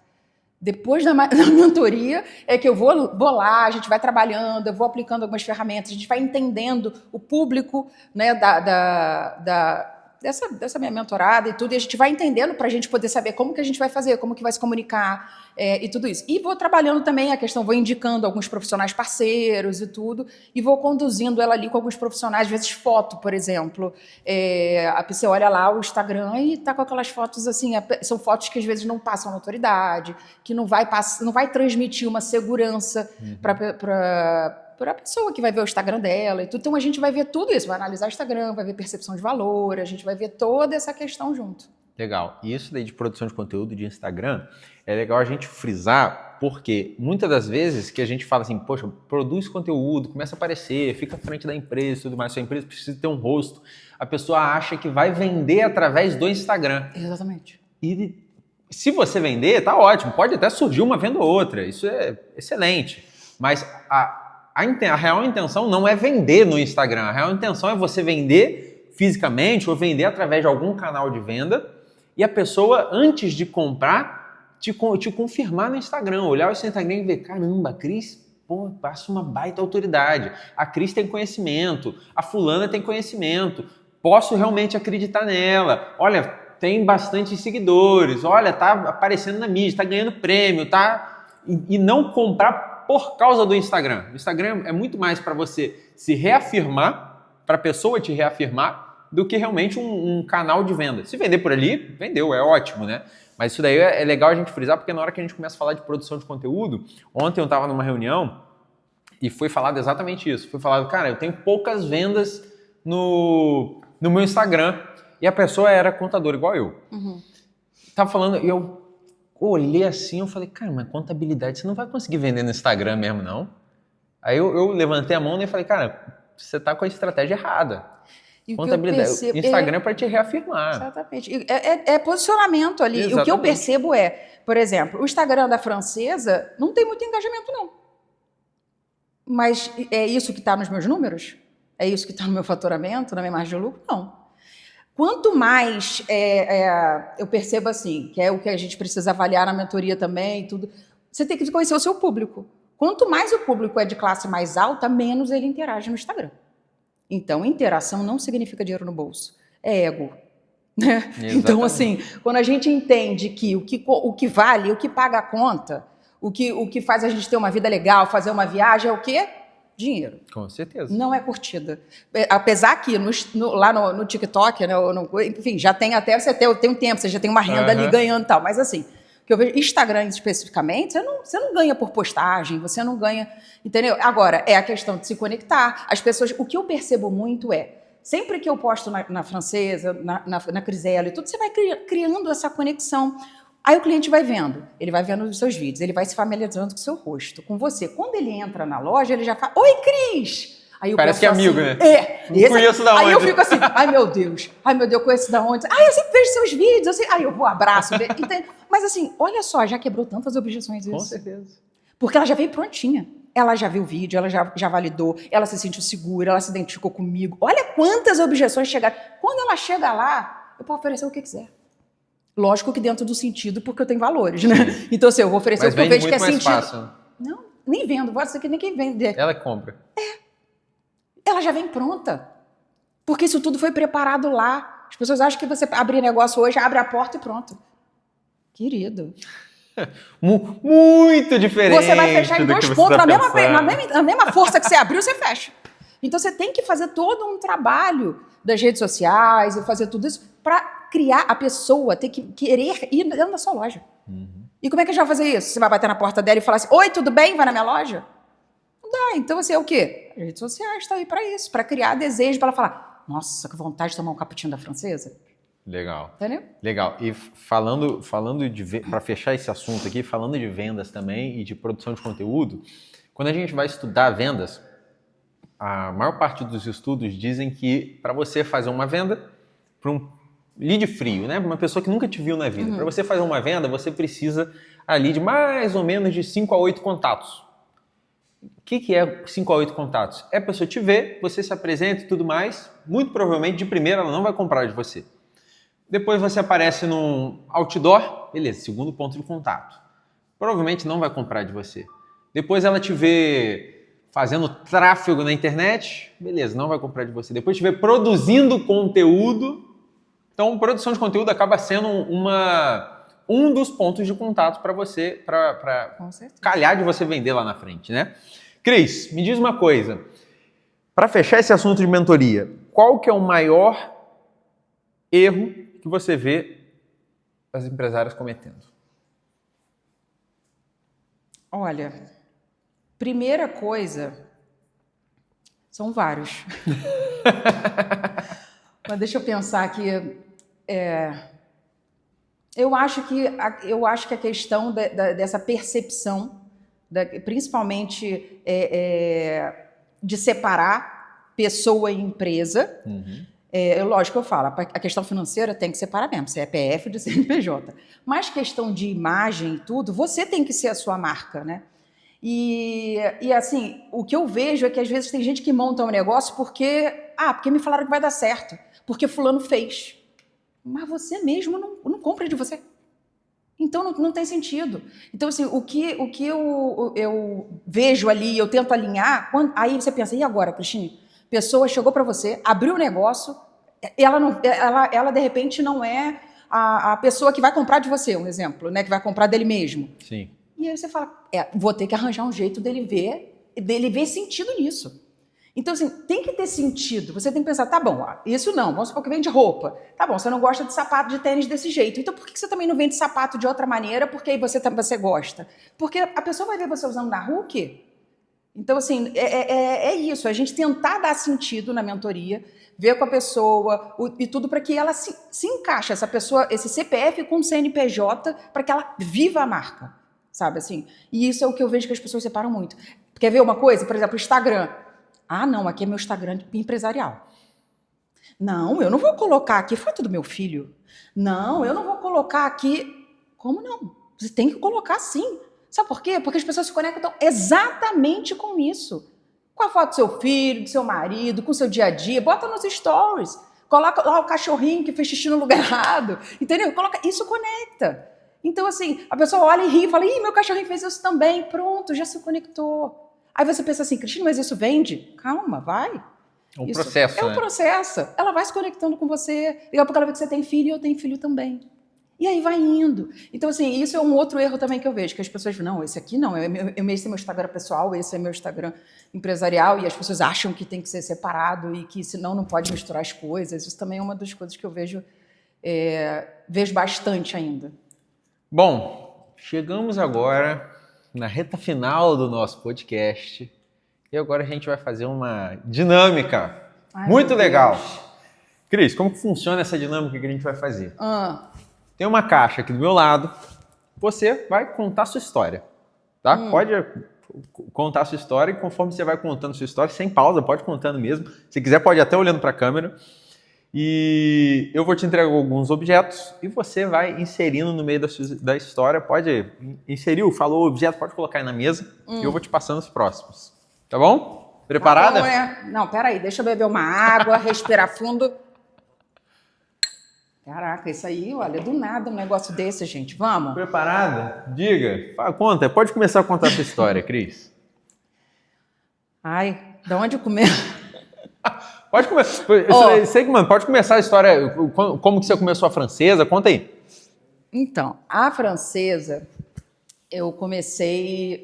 Depois da mentoria é que eu vou lá, a gente vai trabalhando, eu vou aplicando algumas ferramentas, a gente vai entendendo o público, né, dessa minha mentorada e tudo, e a gente vai entendendo para a gente poder saber como que a gente vai fazer, como que vai se comunicar e tudo isso. E vou trabalhando também a questão, vou indicando alguns profissionais parceiros e tudo, e vou conduzindo ela ali com alguns profissionais, às vezes foto, por exemplo. A pessoa olha lá o Instagram e tá com aquelas fotos assim, são fotos que às vezes não passam na autoridade, que não vai transmitir uma segurança para a pessoa que vai ver o Instagram dela e tudo. Então a gente vai ver tudo isso, vai analisar o Instagram, vai ver percepção de valor, a gente vai ver toda essa questão junto. Legal. E isso daí de produção de conteúdo de Instagram, é legal a gente frisar, porque muitas das vezes que a gente fala assim, poxa, produz conteúdo, começa a aparecer, fica à frente da empresa e tudo mais, sua empresa precisa ter um rosto, a pessoa acha que vai vender através do Instagram. Exatamente. E se você vender, tá ótimo, pode até surgir uma venda ou outra, isso é excelente, mas a real intenção não é vender no Instagram, a real intenção é você vender fisicamente ou vender através de algum canal de venda e a pessoa, antes de comprar, te confirmar no Instagram, olhar o seu Instagram e ver, caramba, a Cris, passa uma baita autoridade, a Cris tem conhecimento, a fulana tem conhecimento, posso realmente acreditar nela, olha, tem bastante seguidores, olha, tá aparecendo na mídia, tá ganhando prêmio, tá... E não comprar por causa do Instagram. O Instagram é muito mais para você se reafirmar, para a pessoa te reafirmar, do que realmente um canal de venda. Se vender por ali, vendeu, é ótimo, né? Mas isso daí é legal a gente frisar, porque na hora que a gente começa a falar de produção de conteúdo, ontem eu estava numa reunião e foi falado exatamente isso. Foi falado, cara, eu tenho poucas vendas no meu Instagram. E a pessoa era contadora igual eu. Tava falando, e eu olhei assim, eu falei, cara, mas contabilidade, você não vai conseguir vender no Instagram mesmo, não? Aí eu levantei a mão e falei, cara, você tá com a estratégia errada. E contabilidade, Instagram é para te reafirmar. Exatamente. É posicionamento ali. Exatamente. O que eu percebo por exemplo, o Instagram da Francesa não tem muito engajamento, não. Mas é isso que está nos meus números? É isso que está no meu faturamento, na minha margem de lucro? Não. Quanto mais eu percebo assim, que é o que a gente precisa avaliar na mentoria também, tudo, você tem que conhecer o seu público. Quanto mais o público é de classe mais alta, menos ele interage no Instagram. Então, interação não significa dinheiro no bolso, é ego. Né? Então, assim, quando a gente entende que o que vale, o que paga a conta, o que faz a gente ter uma vida legal, fazer uma viagem, é o quê? Dinheiro. Com certeza. Não é curtida. Apesar que lá no TikTok, né, enfim, já tem até, tem um tempo, você já tem uma renda ali ganhando e tal, mas assim, que eu vejo Instagram especificamente, você não ganha por postagem, você não ganha, entendeu? Agora, é a questão de se conectar. As pessoas, o que eu percebo muito sempre que eu posto na Francesa, na Crisela e tudo, você vai criando essa conexão. Aí o cliente vai vendo, ele vai vendo os seus vídeos, ele vai se familiarizando com o seu rosto, com você. Quando ele entra na loja, ele já fala, oi, Cris! Aí eu parece que é amigo, assim, né? Não conheço da onde. Aí eu fico assim, ai meu Deus, eu conheço da onde? Ai, eu sempre vejo seus vídeos, aí eu vou, abraço. Entende? Mas assim, olha só, já quebrou tantas objeções isso. Com certeza. Porque ela já veio prontinha. Ela já viu o vídeo, ela já validou, ela se sentiu segura, ela se identificou comigo. Olha quantas objeções chegaram. Quando ela chega lá, eu posso oferecer o que quiser. Lógico que dentro do sentido, porque eu tenho valores, né? Então, assim, eu vou oferecer o que eu vejo que é sentido. Fácil. Não, nem vendo, pode ser que nem quem vende. Ela compra. Ela já vem pronta. Porque isso tudo foi preparado lá. As pessoas acham que você abrir negócio hoje, abre a porta e pronto. Querido. Muito diferente. Você vai fechar em 2 pontos, na mesma força que você abriu, você fecha. Então você tem que fazer todo um trabalho das redes sociais e fazer tudo isso para criar a pessoa, ter que querer ir dentro da sua loja. Uhum. E como é que a gente vai fazer isso? Você vai bater na porta dela e falar assim, oi, tudo bem? Vai na minha loja? Não dá. Então você é o quê? As redes sociais estão aí para isso, para criar desejo, para ela falar, nossa, que vontade de tomar um cappuccino da Francesa. Legal. Entendeu? Legal. E falando para fechar esse assunto aqui, falando de vendas também e de produção de conteúdo, quando a gente vai estudar vendas, a maior parte dos estudos dizem que para você fazer uma venda, para um lead frio, né? Uma pessoa que nunca te viu na vida, para você fazer uma venda, você precisa ali de mais ou menos de 5 a 8 contatos. O que é 5 a 8 contatos? É a pessoa te ver, você se apresenta e tudo mais, muito provavelmente de primeira ela não vai comprar de você. Depois você aparece num outdoor, beleza, segundo ponto de contato. Provavelmente não vai comprar de você. Depois ela te vê fazendo tráfego na internet, beleza, não vai comprar de você. Depois te vê produzindo conteúdo. Então, produção de conteúdo acaba sendo um dos pontos de contato para você, para calhar de você vender lá na frente, né? Cris, me diz uma coisa. Para fechar esse assunto de mentoria, qual que é o maior erro que você vê as empresárias cometendo? Olha, primeira coisa, são vários. Mas deixa eu pensar aqui. Eu acho que a questão dessa percepção, principalmente de separar pessoa e empresa, lógico que eu falo, a questão financeira tem que separar mesmo, CPF de CNPJ. Mas questão de imagem e tudo, você tem que ser a sua marca, né? E assim, o que eu vejo é que às vezes tem gente que monta um negócio porque me falaram que vai dar certo, porque fulano fez. Mas você mesmo não compra de você. Então não tem sentido. Então assim, o que eu vejo ali, eu tento alinhar, aí você pensa, e agora, Cristine? Pessoa chegou para você, abriu o negócio, ela de repente não é a pessoa que vai comprar de você, um exemplo, né, que vai comprar dele mesmo. Sim. E aí você fala, vou ter que arranjar um jeito dele ver sentido nisso. Então, assim, tem que ter sentido. Você tem que pensar, tá bom, isso não, vamos supor que vende roupa. Tá bom, você não gosta de sapato de tênis desse jeito. Então, por que você também não vende sapato de outra maneira? Porque aí você gosta. Porque a pessoa vai ver você usando na rua o quê? Então, assim, é isso. A gente tentar dar sentido na mentoria, ver com a pessoa e tudo para que ela se encaixe, essa pessoa, esse CPF com CNPJ, para que ela viva a marca, sabe assim? E isso é o que eu vejo que as pessoas separam muito. Quer ver uma coisa? Por exemplo, o Instagram. Ah, não, aqui é meu Instagram empresarial. Não, eu não vou colocar aqui foto do meu filho. Não, eu não vou colocar aqui... Como não? Você tem que colocar sim. Sabe por quê? Porque as pessoas se conectam exatamente com isso. Com a foto do seu filho, do seu marido, com o seu dia a dia. Bota nos stories. Coloca lá o cachorrinho que fez xixi no lugar errado. Entendeu? Isso conecta. Então, assim, a pessoa olha e ri e fala, ih, meu cachorrinho fez isso também. Pronto, já se conectou. Aí você pensa assim, Cristine, mas isso vende? Calma, vai. É um processo, É um processo. Ela vai se conectando com você. Daqui a pouco ela vê que você tem filho e eu tenho filho também. E aí vai indo. Então, assim, isso é um outro erro também que eu vejo, que as pessoas falam, não, esse aqui não, esse é meu Instagram pessoal, esse é meu Instagram empresarial, e as pessoas acham que tem que ser separado e que senão não pode misturar as coisas. Isso também é uma das coisas que eu vejo bastante ainda. Bom, chegamos agora na reta final do nosso podcast e agora a gente vai fazer uma dinâmica muito legal. Cris, como que funciona essa dinâmica que a gente vai fazer? Tem uma caixa aqui do meu lado, você vai contar a sua história, tá? Pode contar a sua história e conforme você vai contando a sua história, sem pausa, pode contando mesmo. Se quiser, pode até olhando para a câmera. E eu vou te entregar alguns objetos e você vai inserindo no meio da história. Pode inserir, falou o objeto, pode colocar aí na mesa e eu vou te passando os próximos. Tá bom? Preparada? Tá bom, né? Não, peraí, deixa eu beber uma água, respirar fundo. Caraca, isso aí, olha, do nada um negócio desse, gente. Vamos? Preparada? Diga, conta. Pode começar a contar a sua história, Cris. Ai, de onde eu começo? Pode começar. Sei que, mano, pode começar a história. Como que você começou a francesa? Conta aí. Então, a francesa, eu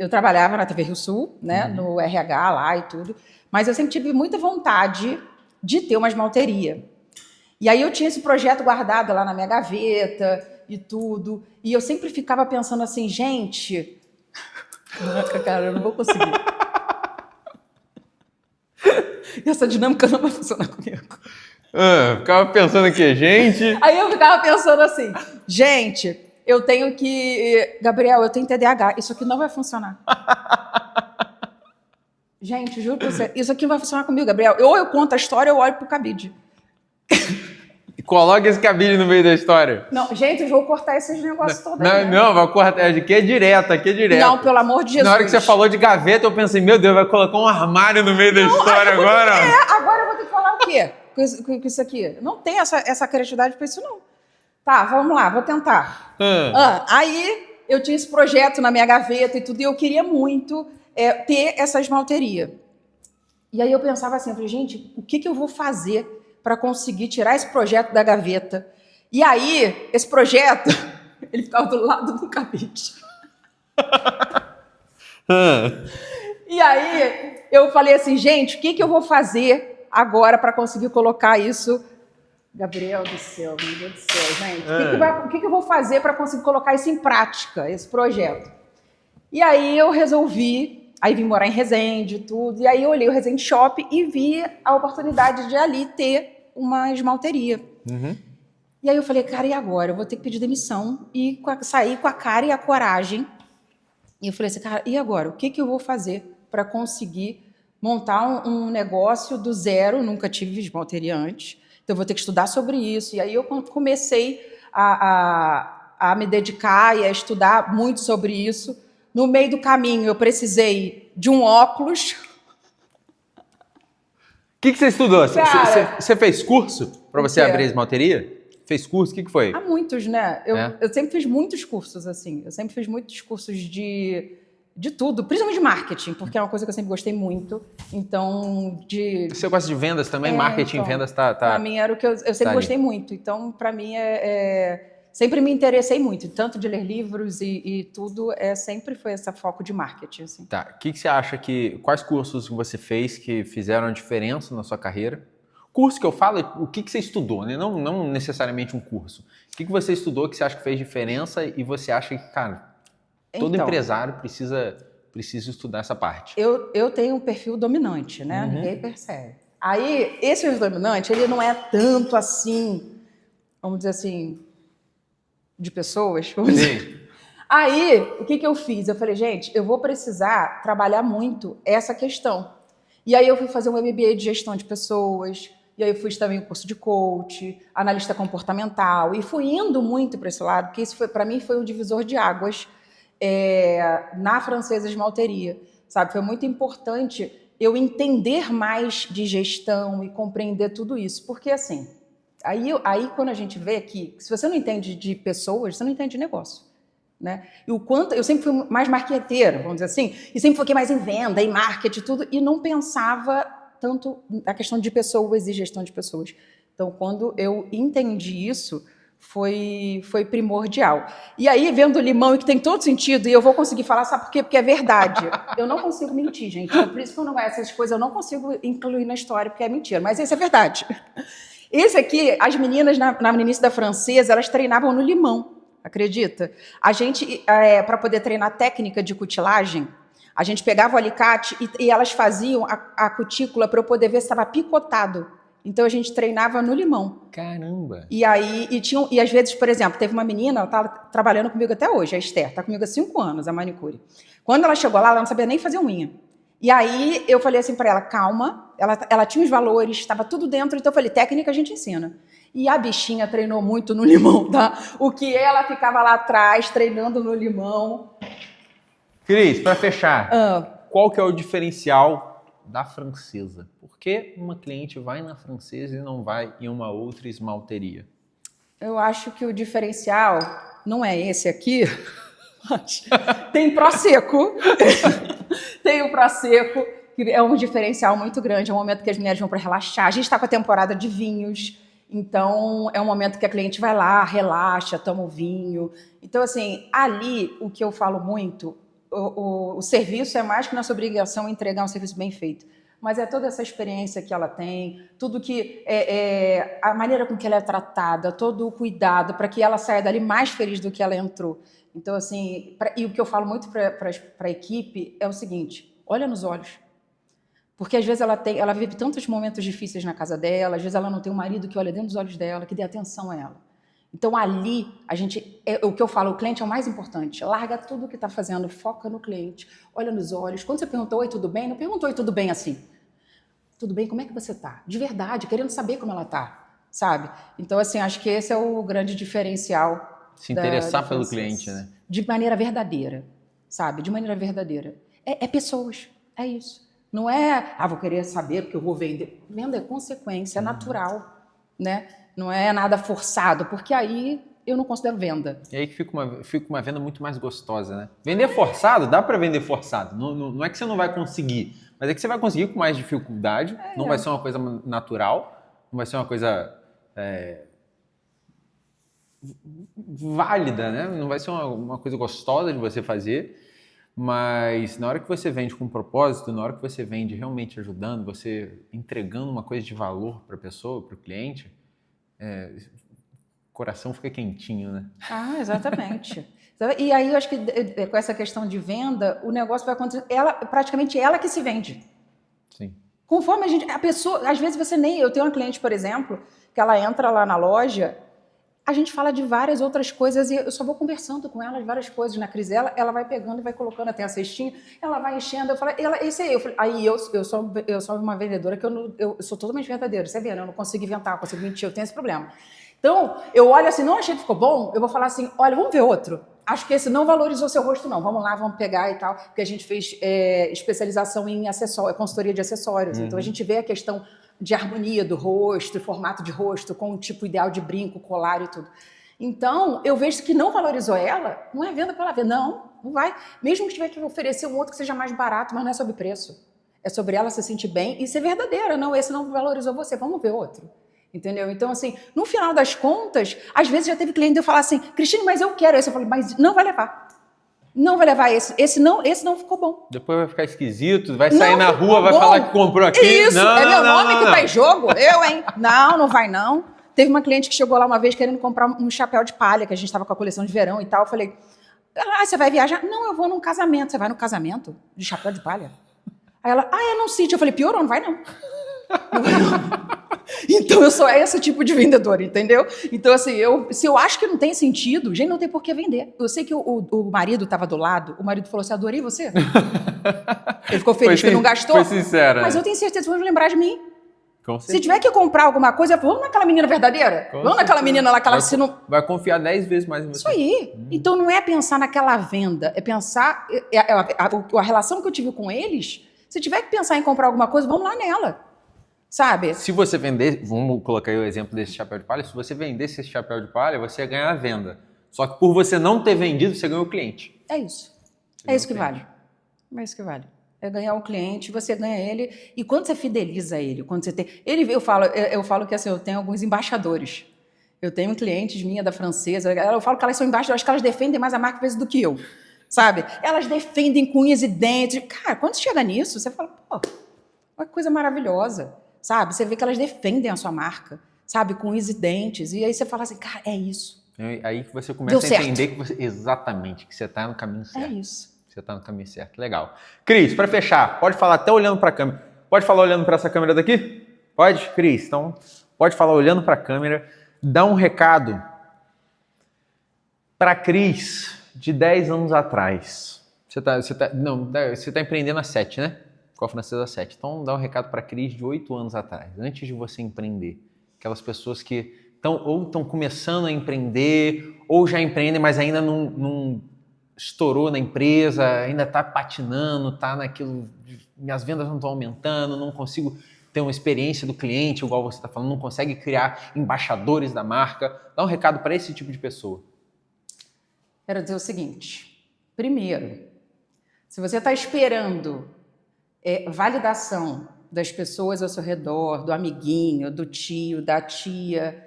trabalhava na TV Rio Sul, né, no RH lá e tudo, mas eu sempre tive muita vontade de ter uma esmalteria. E aí eu tinha esse projeto guardado lá na minha gaveta e tudo, e eu sempre ficava pensando assim, gente, cara, eu não vou conseguir. Essa dinâmica não vai funcionar comigo. Ficava pensando aqui, gente... Aí eu ficava pensando assim, gente, eu tenho que... Gabriel, eu tenho TDAH, isso aqui não vai funcionar. Gente, juro pra você, isso aqui não vai funcionar comigo, Gabriel. Ou eu conto a história ou eu olho pro cabide. Coloca esse cabide no meio da história. Não, gente, eu vou cortar esses negócios todos. Não, vai cortar. Aqui é direto, Não, pelo amor de Jesus. Na hora que você falou de gaveta, eu pensei, meu Deus, vai colocar um armário no meio da história agora? Agora eu vou ter que falar o quê com isso aqui? Não tem essa criatividade pra isso, não. Tá, vamos lá, vou tentar. Aí eu tinha esse projeto na minha gaveta e tudo, e eu queria muito ter essa esmalteria. E aí eu pensava assim, eu falei, gente, o que eu vou fazer para conseguir tirar esse projeto da gaveta? E aí, esse projeto, ele ficava do lado do cabide. E aí, eu falei assim, gente, o que eu vou fazer agora para conseguir colocar isso? Gabriel do céu, meu Deus do céu, gente. O que eu vou fazer para conseguir colocar isso em prática, esse projeto? E aí eu resolvi, aí vim morar em Resende e tudo, e aí eu olhei o Resende Shop e vi a oportunidade de ali ter uma esmalteria. E aí eu falei, cara, e agora? Eu vou ter que pedir demissão e sair com a cara e a coragem. E eu falei assim, cara, e agora? O que eu vou fazer para conseguir montar um negócio do zero? Nunca tive esmalteria antes, então eu vou ter que estudar sobre isso. E aí eu comecei a me dedicar e a estudar muito sobre isso. No meio do caminho eu precisei de um óculos. O que você estudou? Você fez curso para você abrir a esmalteria? Fez curso? O que foi? Há muitos, né? Eu sempre fiz muitos cursos, assim. Eu sempre fiz muitos cursos de tudo, principalmente de marketing, porque é uma coisa que eu sempre gostei muito. Então, Você gosta de vendas também? Marketing, então, vendas, tá... Para mim era o que eu sempre gostei muito. Então, para mim, sempre me interessei muito. Tanto de ler livros e tudo, sempre foi esse foco de marketing, assim. Tá. O que você acha quais cursos você fez que fizeram a diferença na sua carreira? Curso que eu falo, o que você estudou, né? Não necessariamente um curso. O que você estudou que você acha que fez diferença e você acha que, cara, todo empresário precisa estudar essa parte? Eu tenho um perfil dominante, né? Ninguém percebe. Aí, esse perfil dominante, ele não é tanto assim, vamos dizer assim, de pessoas. Aí, o que eu fiz? Eu falei, gente, eu vou precisar trabalhar muito essa questão. E aí eu fui fazer um MBA de gestão de pessoas, e aí eu fiz também um curso de coach, analista comportamental, e fui indo muito para esse lado, porque isso para mim foi um divisor de águas na francesa esmalteria, sabe? Foi muito importante eu entender mais de gestão e compreender tudo isso, porque assim, aí quando a gente vê que se você não entende de pessoas, você não entende de negócio. Né? E o quanto eu sempre fui mais marqueteira, vamos dizer assim, e sempre foquei mais em venda, em marketing, tudo, e não pensava tanto na questão de pessoas e gestão de pessoas. Então, quando eu entendi isso, foi primordial. E aí, vendo o limão, e que tem todo sentido, e eu vou conseguir falar, sabe por quê? Porque é verdade. Eu não consigo mentir, gente. Então, por isso que eu não gosto dessas coisas, eu não consigo incluir na história, porque é mentira. Mas isso é verdade. Esse aqui, as meninas, no início da francesa, elas treinavam no limão. acredita? A gente, para poder treinar técnica de cutilagem, a gente pegava o alicate e elas faziam a cutícula para eu poder ver se estava picotado. Então a gente treinava no limão. Caramba! E aí, e às vezes, por exemplo, teve uma menina, ela estava trabalhando comigo até hoje, a Esther, está comigo há 5 anos, a manicure. Quando ela chegou lá, ela não sabia nem fazer unha. E aí eu falei assim para ela, calma, ela tinha os valores, estava tudo dentro, então eu falei, técnica a gente ensina. E a bichinha treinou muito no limão, tá? O que ela ficava lá atrás, treinando no limão. Cris, para fechar, qual que é o diferencial da francesa? Por que uma cliente vai na francesa e não vai em uma outra esmalteria? Eu acho que o diferencial não é esse aqui, mas tem Prosecco. Tem o Prosecco, que é um diferencial muito grande, é um momento que as mulheres vão para relaxar. A gente está com a temporada de vinhos, então é um momento que a cliente vai lá, relaxa, toma o vinho. Então, assim, ali o que eu falo muito, o serviço é mais que nossa obrigação entregar um serviço bem feito. Mas é toda essa experiência que ela tem, tudo que a maneira com que ela é tratada, todo o cuidado para que ela saia dali mais feliz do que ela entrou. Então, assim, e o que eu falo muito para a equipe é o seguinte, olha nos olhos. Porque às vezes ela vive tantos momentos difíceis na casa dela, às vezes ela não tem um marido que olha dentro dos olhos dela, que dê atenção a ela. Então ali, o que eu falo, o cliente é o mais importante. Larga tudo o que está fazendo, foca no cliente, olha nos olhos. Quando você perguntou, oi, tudo bem? Não perguntou, oi, tudo bem assim. Tudo bem, como é que você está? De verdade, querendo saber como ela está, sabe? Então, assim, acho que esse é o grande diferencial. Se interessar pelo cliente, né? De maneira verdadeira, sabe? De maneira verdadeira. É pessoas, é isso. Não é, vou querer saber porque eu vou vender. Venda é consequência, é natural, né? Não é nada forçado, porque aí eu não considero venda. E aí que fica uma venda muito mais gostosa, né? Vender forçado, dá para vender forçado. Não é que você não vai conseguir, mas é que você vai conseguir com mais dificuldade, não vai ser uma coisa natural, não vai ser uma coisa válida, né? Não vai ser uma coisa gostosa de você fazer, mas na hora que você vende com propósito, na hora que você vende realmente ajudando, você entregando uma coisa de valor para a pessoa, para o cliente, o coração fica quentinho, né? Exatamente. E aí eu acho que com essa questão de venda, o negócio vai acontecer, praticamente ela que se vende. Sim. Conforme a pessoa, às vezes eu tenho uma cliente, por exemplo, que ela entra lá na loja, a gente fala de várias outras coisas e eu só vou conversando com ela de várias coisas na crise. Ela vai pegando e vai colocando até a cestinha, ela vai enchendo, eu falo, esse aí, eu sou uma vendedora que eu sou totalmente verdadeira, você vê, né? Eu não consigo inventar, eu consigo mentir, eu tenho esse problema. Então, eu olho assim, não achei que ficou bom, eu vou falar assim, olha, vamos ver outro. Acho que esse não valorizou seu rosto, não. Vamos lá, vamos pegar e tal. Porque a gente fez especialização em consultoria de acessórios. Então, a gente vê a questão de harmonia do rosto, formato de rosto, com o tipo ideal de brinco, colar e tudo. Então, eu vejo que não valorizou ela, não é venda para ela ver. Não vai. Mesmo que tiver que oferecer um outro que seja mais barato, mas não é sobre preço. É sobre ela se sentir bem e ser verdadeira. Não, esse não valorizou você, vamos ver outro. Entendeu? Então, assim, no final das contas, às vezes já teve cliente de eu falar assim, Cristine, mas eu quero esse. Eu falei, mas não vai levar. Não vai levar esse. Esse não ficou bom. Depois vai ficar esquisito, vai sair na rua, vai falar que comprou aqui. Isso, é meu nome que tá em jogo? Eu, hein? Não vai não. Teve uma cliente que chegou lá uma vez querendo comprar um chapéu de palha, que a gente estava com a coleção de verão e tal. Eu falei, você vai viajar? Não, eu vou num casamento. Você vai no casamento de chapéu de palha? Aí ela, é num sítio. Eu falei, piorou, não vai não. Não vai não. Então, eu sou esse tipo de vendedora, entendeu? Então, assim, se eu acho que não tem sentido, gente, não tem por que vender. Eu sei que o marido estava do lado, o marido falou assim, adorei você. Ele ficou feliz que não gastou. Foi sincera. Mas eu tenho certeza que vocês vão lembrar de mim. Com Se tiver que comprar alguma coisa, vamos naquela menina verdadeira? Vamos naquela menina lá que ela vai confiar 10 vezes mais em você. Isso aí. Então, não é pensar naquela venda, é pensar... A relação que eu tive com eles, se tiver que pensar em comprar alguma coisa, vamos lá nela. Sabe? Se você vender, vamos colocar aí o exemplo desse chapéu de palha, se você vendesse esse chapéu de palha, você ia ganhar a venda. Só que por você não ter vendido, você ganhou o cliente. É isso. É isso que vale. É isso que vale. É ganhar o cliente, você ganha ele. E quando você fideliza ele, quando você tem... eu falo que assim, eu tenho alguns embaixadores. Eu tenho clientes minha da francesa, eu falo que elas são embaixadoras, que elas defendem mais a marca vezes do que eu. Sabe? Elas defendem com unhas e dentes. Cara, quando você chega nisso, você fala, pô, uma coisa maravilhosa. Sabe? Você vê que elas defendem a sua marca, sabe? Com unhas e dentes. E aí você fala assim, cara, é isso. Aí que você começa Deu a entender exatamente que você está no caminho certo. É isso. Você está no caminho certo. Legal. Cris, para fechar, pode falar até olhando para a câmera. Pode falar olhando para essa câmera daqui? Pode, Cris? Então, pode falar olhando para a câmera. Dá um recado para a Cris de 10 anos atrás. Você tá empreendendo há 7, né? Com a Francesa 7. Então, dá um recado para a Cris de 8 anos atrás, antes de você empreender. Aquelas pessoas que estão começando a empreender, ou já empreendem, mas ainda não estourou na empresa, ainda está patinando, está naquilo, minhas vendas não estão aumentando, não consigo ter uma experiência do cliente, igual você está falando, não consegue criar embaixadores da marca. Dá um recado para esse tipo de pessoa. Quero dizer o seguinte, primeiro, se você está esperando validação das pessoas ao seu redor, do amiguinho, do tio, da tia,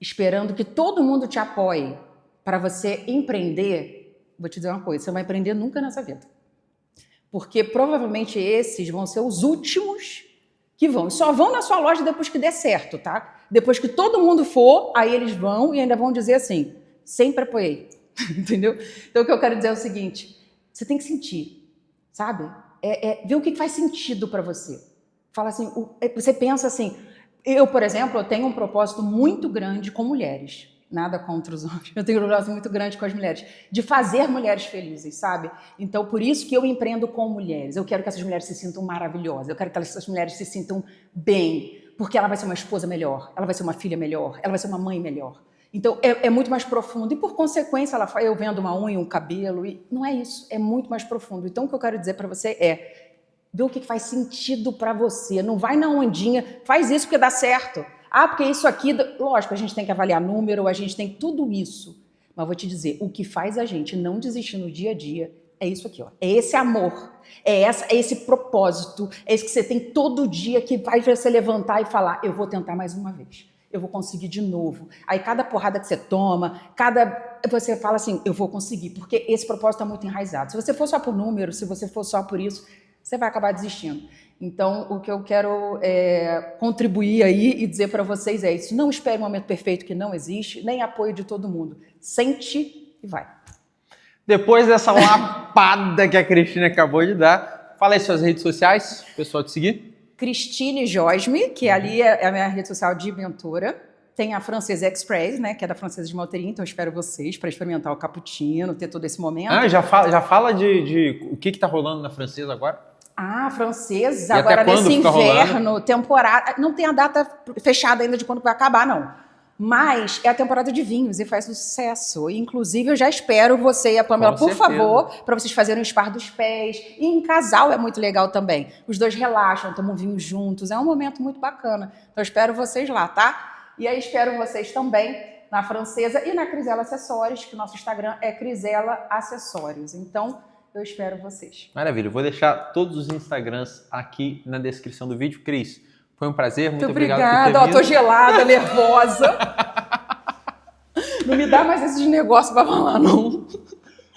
esperando que todo mundo te apoie para você empreender, vou te dizer uma coisa, você não vai empreender nunca nessa vida. Porque provavelmente esses vão ser os últimos que vão. E só vão na sua loja depois que der certo, tá? Depois que todo mundo for, aí eles vão e ainda vão dizer assim, sempre apoiei. Entendeu? Então o que eu quero dizer é o seguinte, você tem que sentir, sabe? Ver o que faz sentido para você. Fala assim, você pensa assim, eu, por exemplo, eu tenho um propósito muito grande com mulheres. Nada contra os homens. Eu tenho um propósito muito grande com as mulheres. De fazer mulheres felizes, sabe? Então, por isso que eu empreendo com mulheres. Eu quero que essas mulheres se sintam maravilhosas. Eu quero que essas mulheres se sintam bem. Porque ela vai ser uma esposa melhor. Ela vai ser uma filha melhor. Ela vai ser uma mãe melhor. Então, é muito mais profundo. E, por consequência, eu vendo uma unha, um cabelo. E não é isso. É muito mais profundo. Então, o que eu quero dizer para você ver o que faz sentido para você. Não vai na ondinha. Faz isso porque dá certo. Ah, porque isso aqui... Lógico, a gente tem que avaliar número, a gente tem tudo isso. Mas vou te dizer, o que faz a gente não desistir no dia a dia é isso aqui, ó. É esse amor, é esse propósito, é isso que você tem todo dia que vai você levantar e falar, eu vou tentar mais uma vez, eu vou conseguir de novo. Aí cada porrada que você toma, você fala assim, eu vou conseguir, porque esse propósito está muito enraizado. Se você for só por número, se você for só por isso, você vai acabar desistindo. Então, o que eu quero contribuir aí e dizer para vocês é isso. Não espere um momento perfeito que não existe, nem apoio de todo mundo. Sente e vai. Depois dessa lapada que a Cristina acabou de dar, fala aí suas redes sociais, pessoal te seguir. Cristine Josme, que ali é a minha rede social de mentora. Tem a Francesa Express, né, que é da Francesa de Malteirinha, então eu espero vocês para experimentar o cappuccino, ter todo esse momento. Ah, já fala de o que está rolando na Francesa agora? Ah, Francesa, agora nesse inverno, temporada... Não tem a data fechada ainda de quando vai acabar, não. Mas é a temporada de vinhos e faz sucesso. Inclusive, eu já espero você e a Pamela, por favor, para vocês fazerem o spa dos pés. E em casal é muito legal também. Os dois relaxam, tomam vinho juntos. É um momento muito bacana. Então, eu espero vocês lá, tá? E aí, espero vocês também na Francesa e na Crisela Acessórios, que o nosso Instagram é Crisela Acessórios. Então... eu espero vocês. Maravilha. Eu vou deixar todos os Instagrams aqui na descrição do vídeo. Cris, foi um prazer. Muito obrigado por ter vindo. Tô gelada, nervosa. Não me dá mais esses negócios para falar, não.